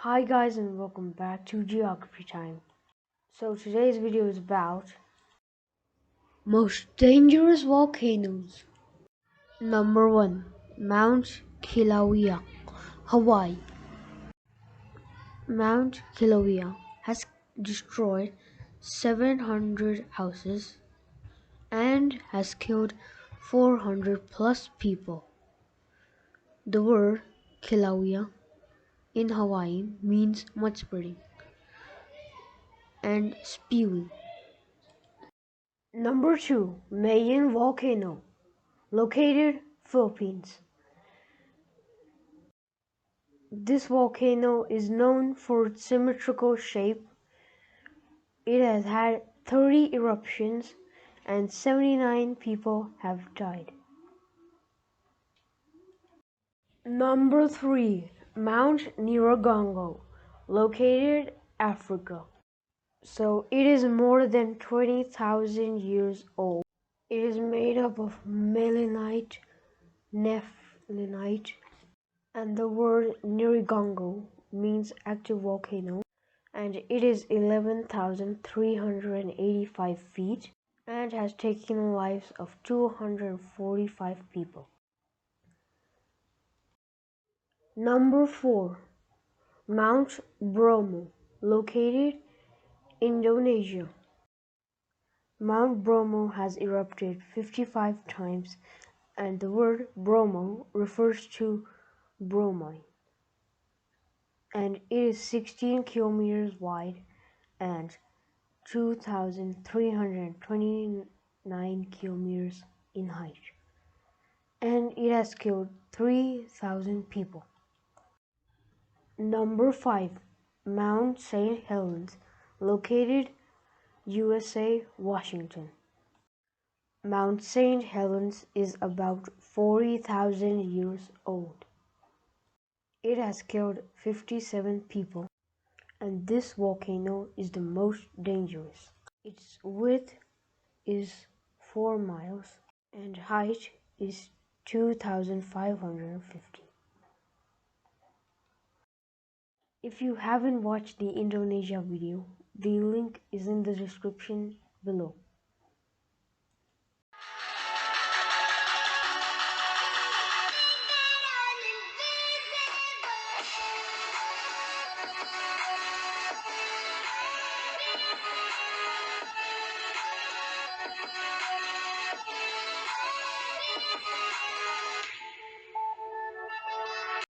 Hi guys and welcome back to Geography Time. So today's video is about most dangerous volcanoes. Number 1. Mount Kilauea, Hawaii. Mount Kilauea has destroyed 700 houses and has killed 400 plus people. The word Kilauea in Hawaii means mudspreading and spewing. Number 2. Mayon Volcano, located Philippines. This volcano is known for its symmetrical shape. It has had 30 eruptions and 79 people have died. Number 3. Mount Nyiragongo, located Africa. So it is more than 20,000 years old. It is made up of melinite, nephelinite, and the word Nyiragongo means active volcano, and it is 11,385 feet and has taken the lives of 245 people. Number 4. Mount Bromo, located Indonesia. Mount Bromo has erupted 55 times, and the word Bromo refers to bromine, and it is 16 kilometers wide and 2,329 kilometers in height, and it has killed 3,000 people. Number 5. Mount St. Helens, located USA, Washington. Mount St. Helens is about 40,000 years old. It has killed 57 people, and this volcano is the most dangerous. Its width is 4 miles and height is 2,550. If you haven't watched the Indonesia video, the link is in the description below.